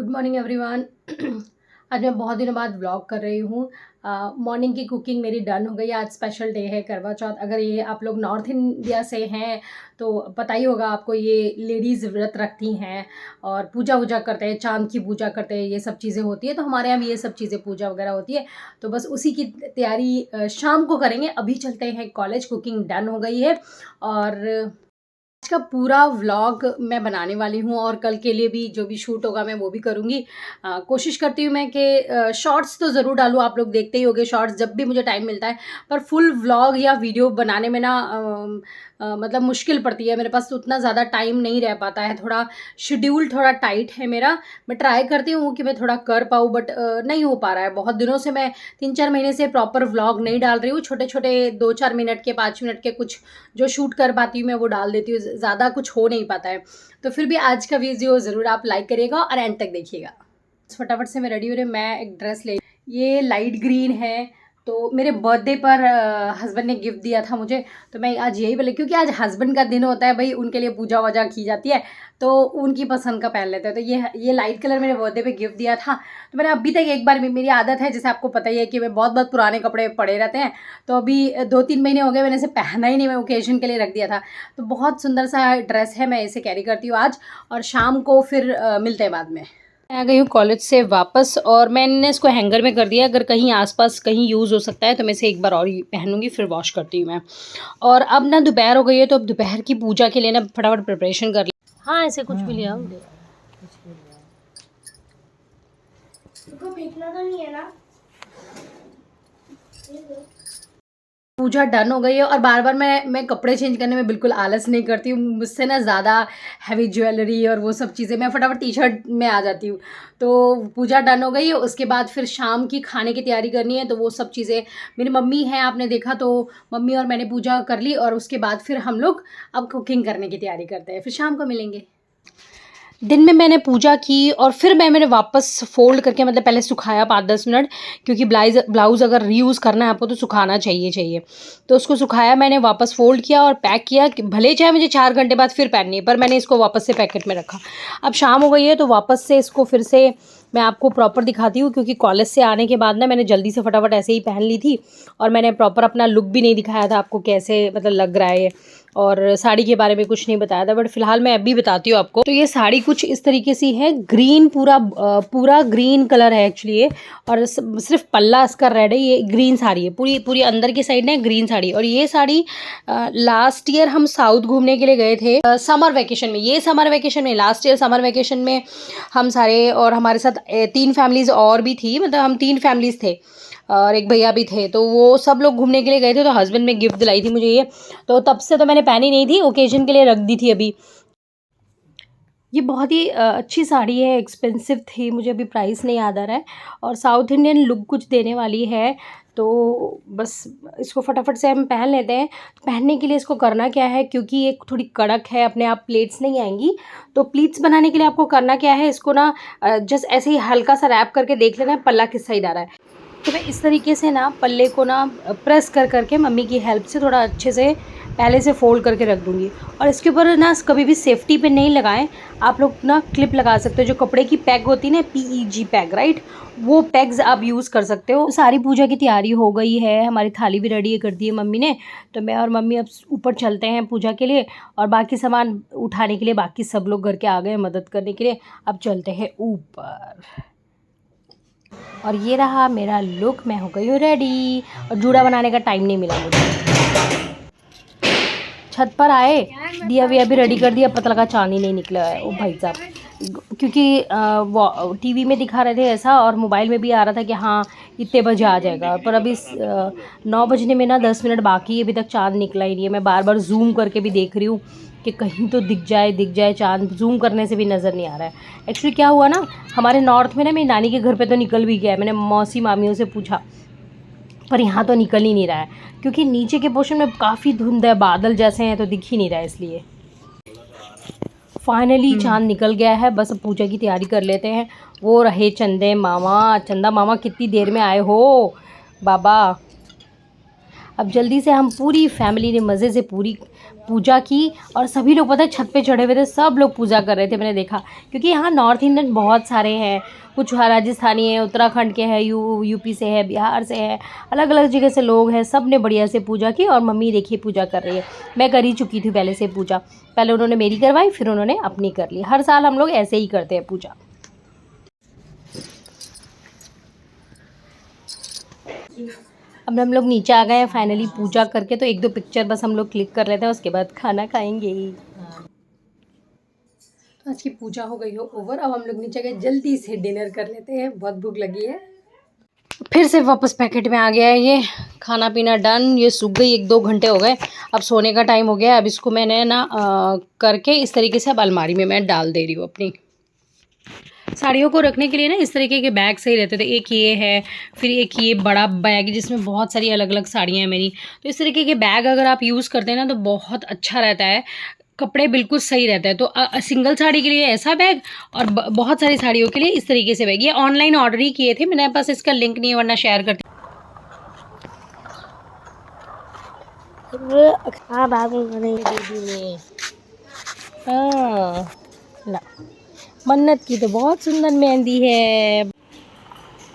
Good morning everyone. आज मैं बहुत दिनों बाद व्लॉग कर रही हूँ। मॉर्निंग की कुकिंग मेरी डन हो गई। आज स्पेशल डे है, करवा चौथ। अगर ये आप लोग नॉर्थ इंडिया से हैं तो पता ही होगा आपको, ये लेडीज़ व्रत रखती हैं और पूजा वूजा करते हैं, चांद की पूजा करते हैं, ये सब चीज़ें होती है। तो हमारे यहाँ भी ये सब चीज़ें पूजा वगैरह होती है। तो बस उसी की तैयारी शाम को करेंगे। अभी चलते हैं कॉलेज। कुकिंग डन हो गई है और आज का पूरा व्लॉग मैं बनाने वाली हूँ और कल के लिए भी जो भी शूट होगा मैं वो भी करूँगी। कोशिश करती हूँ मैं कि शॉर्ट्स तो ज़रूर डालूँ। आप लोग देखते ही होंगे शॉर्ट्स जब भी मुझे टाइम मिलता है, पर फुल व्लॉग या वीडियो बनाने में ना मतलब मुश्किल पड़ती है। मेरे पास तो उतना ज़्यादा टाइम नहीं रह पाता है, थोड़ा शेड्यूल थोड़ा टाइट है मेरा। मैं ट्राई करती हूँ कि मैं थोड़ा कर पाऊँ, बट नहीं हो पा रहा है। बहुत दिनों से मैं 3-4 महीने से प्रॉपर व्लॉग नहीं डाल रही हूँ। छोटे छोटे 2-4 मिनट के, 5 मिनट के कुछ जो शूट कर पाती हूँ मैं वो डाल देती हूँ। ज़्यादा कुछ हो नहीं पाता है। तो फिर भी आज का वीडियो ज़रूर आप लाइक करिएगा और एंड तक देखिएगा। फटाफट से मैं रेडी हो रही हूँ। मैं एक ड्रेस ले, ये लाइट ग्रीन है। तो मेरे बर्थडे पर हस्बैंड ने गिफ्ट दिया था मुझे, तो मैं आज यही बोले, क्योंकि आज हस्बैंड का दिन होता है भाई, उनके लिए पूजा वूजा की जाती है, तो उनकी पसंद का पहन लेते हैं। तो ये लाइट कलर मेरे बर्थडे पे गिफ्ट दिया था। तो मैंने अभी तक एक बार, मेरी आदत है जैसे आपको पता ही है कि मैं बहुत बहुत पुराने कपड़े पड़े रहते हैं, तो अभी 2-3 महीने हो गए मैंने इसे पहना ही नहीं, मैं ओकेजन के लिए रख दिया था। तो बहुत सुंदर सा ड्रेस है, मैं इसे कैरी करती हूँ आज, और शाम को फिर मिलते हैं बाद में। आ गई हूँ कॉलेज से वापस और मैंने इसको हैंगर में कर दिया। अगर कहीं आसपास कहीं यूज़ हो सकता है तो मैं इसे एक बार और पहनूंगी, फिर वॉश करती हूँ मैं। और अब ना दोपहर हो गई है, तो अब दोपहर की पूजा के लिए ना फटाफट प्रिपरेशन कर ली। हाँ, ऐसे कुछ भी लिया फेंकना तो नहीं है ना। पूजा डन हो गई है और बार बार मैं कपड़े चेंज करने में बिल्कुल आलस नहीं करती हूँ। मुझसे ना ज़्यादा हैवी ज्वेलरी और वो सब चीज़ें, मैं फटाफट टी शर्ट में आ जाती हूँ। तो पूजा डन हो गई है। उसके बाद फिर शाम की खाने की तैयारी करनी है, तो वो सब चीज़ें मेरी मम्मी हैं, आपने देखा, तो मम्मी और मैंने पूजा कर ली और उसके बाद फिर हम लोग अब कुकिंग करने की तैयारी करते हैं। फिर शाम को मिलेंगे। दिन में मैंने पूजा की और फिर मैंने वापस फ़ोल्ड करके, मतलब पहले सुखाया 5-10 मिनट, क्योंकि ब्लाउज़ अगर रीयूज़ करना है आपको तो सुखाना चाहिए। तो उसको सुखाया मैंने, वापस फ़ोल्ड किया और पैक किया कि भले चाहे मुझे 4 घंटे बाद फिर पहननी है, पर मैंने इसको वापस से पैकेट में रखा। अब शाम हो गई है तो वापस से इसको फिर से मैं आपको प्रॉपर दिखाती हूँ, क्योंकि कॉलेज से आने के बाद ना मैंने जल्दी से फटाफट ऐसे ही पहन ली थी और मैंने प्रॉपर अपना लुक भी नहीं दिखाया था आपको, कैसे मतलब लग रहा है, और साड़ी के बारे में कुछ नहीं बताया था। बट फिलहाल मैं अभी बताती हूँ आपको। तो ये साड़ी कुछ इस तरीके से है, ग्रीन, पूरा ग्रीन कलर है एक्चुअली ये, और सिर्फ पल्ला इसका रेड है। ये ग्रीन साड़ी है, पूरी अंदर की साइड में ग्रीन साड़ी। और ये साड़ी लास्ट ईयर हम साउथ घूमने के लिए गए थे समर वेकेशन में। ये समर वेकेशन में, लास्ट ईयर समर वेकेशन में हम सारे, और हमारे साथ 3 फैमिलीज़ और भी थी, मतलब हम 3 फैमिलीज़ थे और एक भैया भी थे। तो वो सब लोग घूमने के लिए गए थे, तो हस्बैंड ने गिफ्ट दिलाई थी मुझे ये। तो तब से तो मैंने पहनी नहीं थी, ओकेजन के लिए रख दी थी अभी। ये बहुत ही अच्छी साड़ी है, एक्सपेंसिव थी, मुझे अभी प्राइस नहीं याद आ रहा है, और साउथ इंडियन लुक कुछ देने वाली है। तो बस इसको फटाफट से हम पहन लेते हैं। पहनने के लिए इसको करना क्या है, क्योंकि ये थोड़ी कड़क है, अपने आप प्लेट्स नहीं आएंगी। तो प्लीट्स बनाने के लिए आपको करना क्या है, इसको ना जस्ट ऐसे ही हल्का सा रैप करके देख लेना है पल्ला किस साइड आ रहा है। तो मैं इस तरीके से ना पल्ले को ना प्रेस करके मम्मी की हेल्प से थोड़ा अच्छे से पहले से फोल्ड करके रख दूँगी। और इसके ऊपर ना कभी भी सेफ्टी पिन नहीं लगाएं, आप लोग ना क्लिप लगा सकते हो। जो कपड़े की पैग होती है ना, PEG पैग, राइट, वो पैग्स आप यूज़ कर सकते हो। सारी पूजा की तैयारी हो गई है, हमारी थाली भी रेडी कर दी है मम्मी ने। तो मैं और मम्मी अब ऊपर चलते हैं पूजा के लिए, और बाकी सामान उठाने के लिए बाकी सब लोग घर के आ गए मदद करने के लिए। अब चलते हैं ऊपर। और ये रहा मेरा लुक, मैं हो गई हूँ रेडी। और जूड़ा बनाने का टाइम नहीं मिला मुझे। छत पर आए, दिया भी अभी रेडी कर दिया, पता लगा चांद ही नहीं निकला है। ओ भाई साहब, क्योंकि टीवी में दिखा रहे थे ऐसा, और मोबाइल में भी आ रहा था कि हाँ इतने बजे आ जाएगा, पर अभी 9 बजने में ना 10 मिनट बाकी है, अभी तक चांद निकला ही नहीं है। मैं बार बार जूम करके भी देख रही हूँ कि कहीं तो दिख जाए चांद। जूम करने से भी नज़र नहीं आ रहा है। एक्चुअली क्या हुआ ना, हमारे नॉर्थ में ना, मेरी नानी के घर पे तो निकल भी गया है, मैंने मौसी मामियों से पूछा, पर यहाँ तो निकल ही नहीं रहा है, क्योंकि नीचे के पोर्शन में काफ़ी धुंध है, बादल जैसे हैं, तो दिख ही नहीं रहा है। इसलिए फाइनली चांद निकल गया है। बस पूजा की तैयारी कर लेते हैं। वो रहे चंदा मामा कितनी देर में आए हो बाबा। अब जल्दी से हम पूरी फैमिली ने मज़े से पूरी पूजा की और सभी लोग पता है छत पे चढ़े हुए थे, सब लोग पूजा कर रहे थे, मैंने देखा। क्योंकि यहाँ नॉर्थ इंडियन बहुत सारे हैं, कुछ राजस्थानी है, उत्तराखंड के हैं, यूपी से है, बिहार से है, अलग अलग जगह से लोग हैं। सब ने बढ़िया से पूजा की और मम्मी देखिए पूजा कर रही है। मैं कर ही चुकी थी पहले से पूजा, पहले उन्होंने मेरी करवाई फिर उन्होंने अपनी कर ली। हर साल हम लोग ऐसे ही करते हैं पूजा। अब हम लोग नीचे आ गए हैं फाइनली पूजा करके, तो एक दो पिक्चर बस हम लोग क्लिक कर लेते हैं, उसके बाद खाना खाएंगे। तो आज की पूजा हो गई हो ओवर, अब हम लोग नीचे गए जल्दी से डिनर कर लेते हैं, बहुत भूख लगी है। फिर से वापस पैकेट में आ गया है ये खाना पीना डन। ये सूख गई, 1-2 घंटे हो गए, अब सोने का टाइम हो गया। अब इसको मैंने ना करके इस तरीके से अब अलमारी में मैं डाल दे रही हूँ अपनी। साड़ियों को रखने के लिए ना इस तरीके के बैग सही रहते थे। एक ये है, फिर एक ये बड़ा बैग जिसमें बहुत सारी अलग अलग साड़ियाँ हैं मेरी। तो इस तरीके के बैग अगर आप यूज़ करते हैं ना तो बहुत अच्छा रहता है, कपड़े बिल्कुल सही रहता है। तो सिंगल साड़ी के लिए ऐसा बैग और बहुत सारी साड़ियों के लिए इस तरीके से बैग। ये ऑनलाइन ऑर्डर ही किए थे, मैंने पास इसका लिंक नहीं है वरना शेयर करती। हाँ ला, मन्नत की तो बहुत सुंदर मेहंदी है।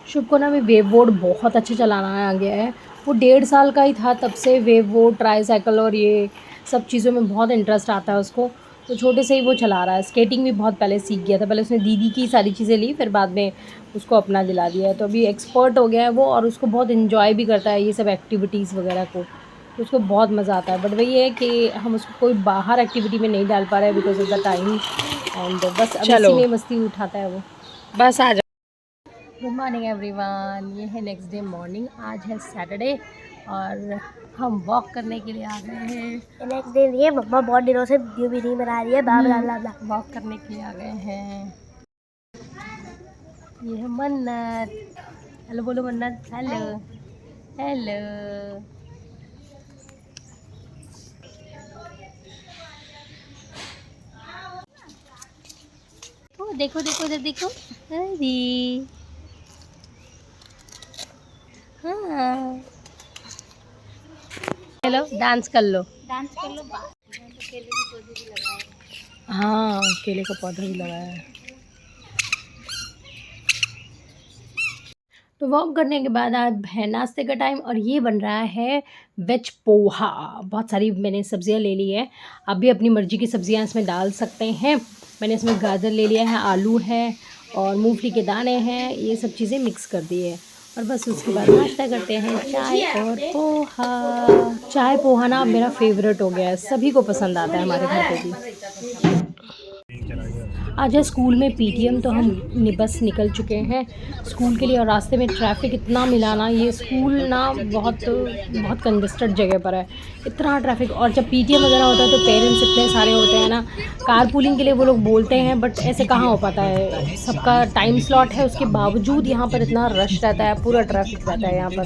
शुभ को ना अभी वेव बोर्ड बहुत अच्छे चलाना आ गया है। वो 1.5 साल का ही था तब से वेव बोर्ड, ट्राईसाइकिल और ये सब चीज़ों में बहुत इंटरेस्ट आता है उसको। तो छोटे से ही वो चला रहा है। स्केटिंग भी बहुत पहले सीख गया था, पहले उसने दीदी की सारी चीज़ें ली, फिर बाद में उसको अपना दिला दिया है। तो अभी एक्सपर्ट हो गया है वो, और उसको बहुत इन्जॉय भी करता है ये सब एक्टिविटीज़ वगैरह को, तो उसको बहुत मज़ा आता है। बट वही है कि हम उसको कोई बाहर एक्टिविटी में नहीं डाल पा रहे हैं because of the time, and बस अब इसी में मस्ती उठाता है वो। बस आ जाओ। गुड मॉर्निंग एवरीवन, ये है नेक्स्ट डे मॉर्निंग। आज है सैटरडे और हम वॉक करने के लिए आ गए हैं। नेक्स्ट डे ये मम्मा बहुत दिनों से वीडियो भी नहीं बना रही है, ब्ला ब्ला ब्ला ब्ला। वॉक करने के लिए आ गए हैं। ये है मन्नत, हेलो बोलो मन्नत, हेलो हेलो। ओ देखो देखो इधर देखो, अरे हाँ, हेलो डांस कर लो, डांस कर लो। केले के पौधे भी लगाए हैं। हाँ केले का पौधा भी लगाया है। तो वॉक करने के बाद अब है नाश्ते का टाइम और ये बन रहा है वेज पोहा। बहुत सारी मैंने सब्जियां ले ली है, आप भी अपनी मर्ज़ी की सब्जियां इसमें डाल सकते हैं। मैंने इसमें गाजर ले लिया है, आलू है और मूंगफली के दाने हैं, ये सब चीज़ें मिक्स कर दी है। और बस उसके बाद नाश्ता करते हैं, चाय और पोहा। चाय पोहा ना मेरा फेवरेट हो गया है, सभी को पसंद आता है हमारे घर पे भी। आज है स्कूल में पीटीएम, तो हम बस निकल चुके हैं स्कूल के लिए। और रास्ते में ट्रैफिक इतना मिला ना, ये स्कूल ना बहुत बहुत कंजेस्टेड जगह पर है, इतना ट्रैफिक। और जब पीटीएम वगैरह होता है तो पेरेंट्स इतने सारे होते हैं ना, कार पूलिंग के लिए वो लोग बोलते हैं बट ऐसे कहाँ हो पाता है, सबका टाइम स्लॉट है, उसके बावजूद यहाँ पर इतना रश रहता है, पूरा ट्रैफिक रहता है यहाँ पर।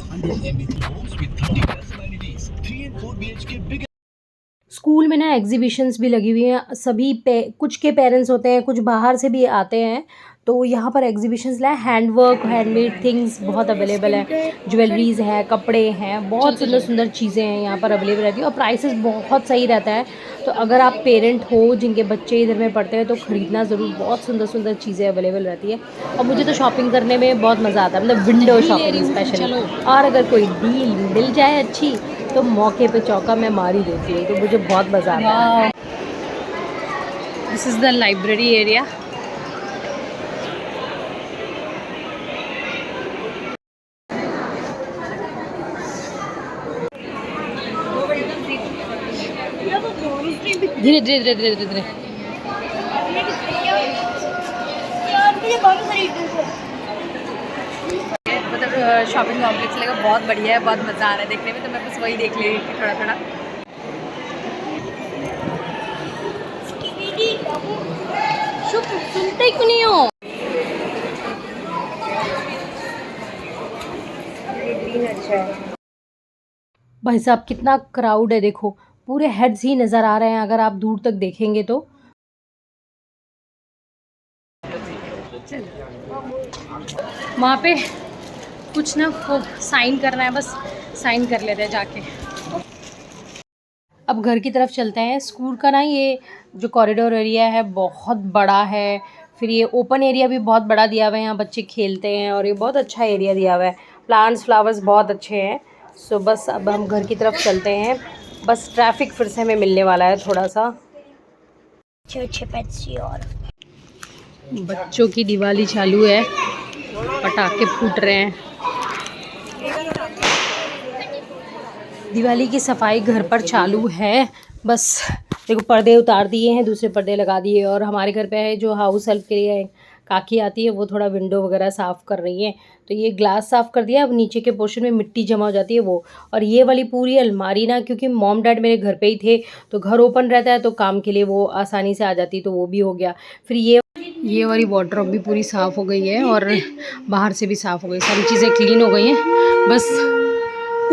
स्कूल में ना एग्जीबिशंस भी लगी हुई हैं, सभी कुछ के पेरेंट्स होते हैं, कुछ बाहर से भी आते हैं, तो यहाँ पर एग्जीबिशंस लाए। हैंडवर्क, हैंडमेड थिंग्स बहुत अवेलेबल है, ज्वेलरीज़ है, कपड़े हैं, बहुत सुंदर सुंदर चीज़ें हैं यहाँ पर अवेलेबल रहती है और प्राइसेस बहुत सही रहता है। तो अगर आप पेरेंट हो जिनके बच्चे इधर में पढ़ते हैं तो ख़रीदना ज़रूर, बहुत सुंदर सुंदर चीज़ें अवेलेबल रहती है। और मुझे तो शॉपिंग करने में बहुत मज़ा आता है, मतलब विंडो शॉपिंग स्पेशली। और अगर कोई डील मिल जाए अच्छी तो मौके पे चौका मैं मार ही देती हूँ, तो मुझे बहुत मज़ा आता है। This is the library area. धीरे धीरे धीरे धीरे धीरे। मतलब शॉपिंग कॉम्प्लेक्स लगा बहुत बढ़िया है, बहुत मज़ा आ रहा है देखने में, तो मैं बस वही देख ले रही थी थोड़ा थोड़ा। शुभ सुनते ही क्यों नहीं हो? भाई साहब कितना क्राउड है देखो, पूरे हेड्स ही नज़र आ रहे हैं अगर आप दूर तक देखेंगे तो। वहाँ पे कुछ ना वो साइन करना है, बस साइन कर लेते हैं जाके। अब घर की तरफ चलते हैं। स्कूल का ना ये जो कॉरिडोर एरिया है बहुत बड़ा है, फिर ये ओपन एरिया भी बहुत बड़ा दिया हुआ है, यहाँ बच्चे खेलते हैं और ये बहुत अच्छा एरिया दिया हुआ है, प्लांट्स फ्लावर्स बहुत अच्छे हैं। सो बस अब हम घर की तरफ चलते हैं। बस ट्रैफिक फिर से हमें मिलने वाला है थोड़ा सा। अच्छे पेट्स और बच्चों की दिवाली चालू है, पटाखे फूट रहे हैं। दिवाली की सफाई घर पर चालू है। बस देखो पर्दे उतार दिए हैं, दूसरे पर्दे लगा दिए और हमारे घर पे है जो हाउस हेल्प के लिए काकी आती है वो थोड़ा विंडो वगैरह साफ़ कर रही है। तो ये ग्लास साफ़ कर दिया, अब नीचे के पोर्शन में मिट्टी जमा हो जाती है वो। और ये वाली पूरी अलमारी ना, क्योंकि मॉम डैड मेरे घर पे ही थे तो घर ओपन रहता है तो काम के लिए वो आसानी से आ जाती, तो वो भी हो गया। फिर ये वाली वार्डरोब भी पूरी साफ़ हो गई है और बाहर से भी साफ़ हो गई, सारी चीज़ें क्लीन हो गई हैं। बस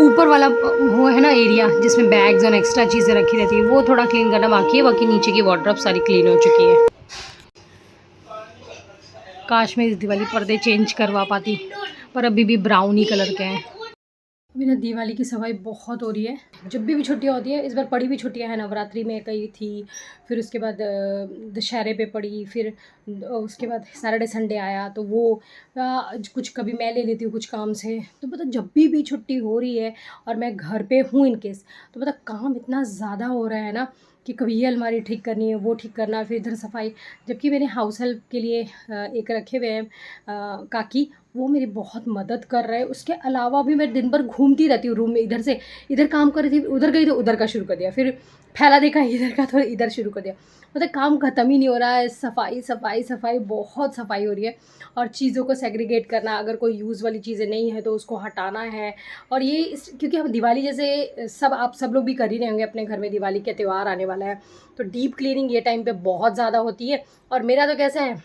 ऊपर वाला वो है ना एरिया जिसमें बैग्स और एक्स्ट्रा चीज़ें रखी रहती है वो थोड़ा क्लीन करना बाकी है, बाकी नीचे की वार्डरोब सारी क्लीन हो चुकी है। काश मैं इस दिवाली पर्दे चेंज करवा पाती, पर अभी भी ब्राउनी कलर के हैं। अभी ना दिवाली की सफाई बहुत हो रही है। जब भी छुट्टियाँ होती है, इस बार पड़ी भी छुट्टियाँ हैं, नवरात्रि में कई थी, फिर उसके बाद दशहरे पे पड़ी, फिर उसके बाद सैटरडे संडे आया तो वो कुछ कभी मैं ले लेती हूँ कुछ काम से, तो पता जब भी छुट्टी हो रही है और मैं घर पे हूँ इन केस, तो पता काम इतना ज़्यादा हो रहा है ना कि कभी ये अलमारी ठीक करनी है, वो ठीक करना, फिर इधर सफाई। जबकि मैंने हाउस हेल्प के लिए एक रखे हुए हैं काकी, वो मेरी बहुत मदद कर रहे हैं। उसके अलावा भी मैं दिन भर घूमती रहती हूँ रूम में, इधर से इधर काम कर रही थी, उधर गई तो उधर का शुरू कर दिया, फिर फैला देखा इधर का तो इधर शुरू कर दिया। मतलब काम ख़त्म ही नहीं हो रहा है, सफाई सफाई सफाई, बहुत सफाई हो रही है। और चीज़ों को सेग्रीगेट करना, अगर कोई यूज़ वाली चीज़ें नहीं है तो उसको हटाना है। और ये क्योंकि हम दिवाली जैसे आप सब लोग भी कर ही रहे होंगे अपने घर में, दिवाली का त्यौहार आने वाला है तो डीप क्लीनिंग ये टाइम पे बहुत ज़्यादा होती है। और मेरा तो कैसा है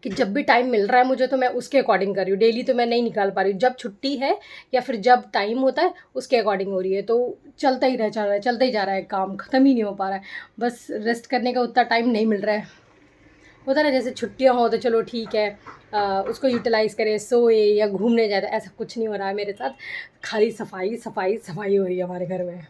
कि जब भी टाइम मिल रहा है मुझे तो मैं उसके अकॉर्डिंग कर रही हूँ, डेली तो मैं नहीं निकाल पा रही हूँ। जब छुट्टी है या फिर जब टाइम होता है उसके अकॉर्डिंग हो रही है, तो चलता ही चलता ही जा रहा है, काम ख़त्म ही नहीं हो पा रहा है। बस रेस्ट करने का उतना टाइम नहीं मिल रहा है। होता ना जैसे छुट्टियाँ हो तो चलो ठीक है, उसको यूटिलाइज़ करें, सोए या घूमने जाए, ऐसा कुछ नहीं हो रहा है मेरे साथ। खाली सफाई सफाई सफाई हो रही है हमारे घर में।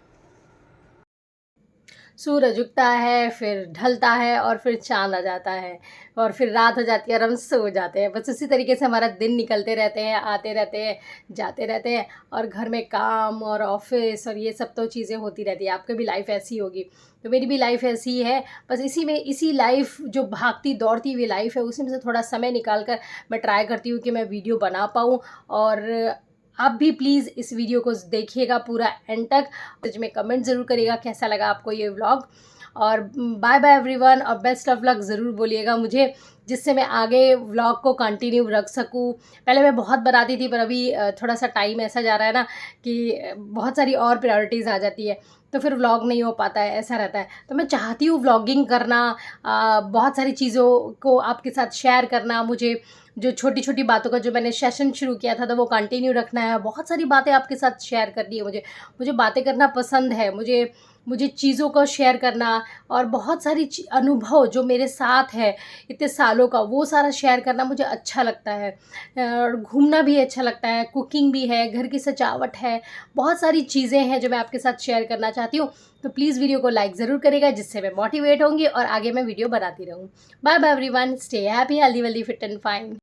सूरज उगता है, फिर ढलता है और फिर चाँद आ जाता है और फिर रात हो जाती है और हम सो जाते हैं। बस उसी तरीके से हमारा दिन निकलते रहते हैं, आते रहते हैं, जाते रहते हैं और घर में काम और ऑफ़िस और ये सब तो चीज़ें होती रहती है। आपकी भी लाइफ़ ऐसी होगी, तो मेरी भी लाइफ़ ऐसी ही है। बस इसी लाइफ़ जो भागती दौड़ती हुई लाइफ़ है, उसी में से थोड़ा समय निकाल कर मैं ट्राई करती हूँ कि मैं वीडियो बना पाऊँ। और आप भी प्लीज़ इस वीडियो को देखिएगा पूरा एंड तक। में कमेंट ज़रूर करिएगा कैसा लगा आपको ये व्लॉग। और बाय बाय एवरीवन और बेस्ट ऑफ लक ज़रूर बोलिएगा मुझे, जिससे मैं आगे व्लॉग को कंटिन्यू रख सकूँ। पहले मैं बहुत बनाती थी पर अभी थोड़ा सा टाइम ऐसा जा रहा है ना कि बहुत सारी और प्रायोरिटीज़ आ जाती है, तो फिर व्लॉग नहीं हो पाता है, ऐसा रहता है। तो मैं चाहती हूँ व्लॉगिंग करना, बहुत सारी चीज़ों को आपके साथ शेयर करना, मुझे जो छोटी छोटी बातों का जो मैंने सेशन शुरू किया था तो वो कंटिन्यू रखना है। बहुत सारी बातें आपके साथ शेयर करनी है मुझे बातें करना पसंद है, मुझे चीज़ों को शेयर करना और बहुत सारी अनुभव जो मेरे साथ है इतने सालों का, वो सारा शेयर करना मुझे अच्छा लगता है। और घूमना भी अच्छा लगता है, कुकिंग भी है, घर की सजावट है, बहुत सारी चीज़ें हैं जो मैं आपके साथ शेयर करना चाहती हूँ। तो प्लीज़ वीडियो को लाइक ज़रूर करेगा, जिससे मैं मोटिवेट होंगी और आगे मैं वीडियो बनाती रहूँ। Bye bye everyone, stay happy, healthy wealthy, fit and fine.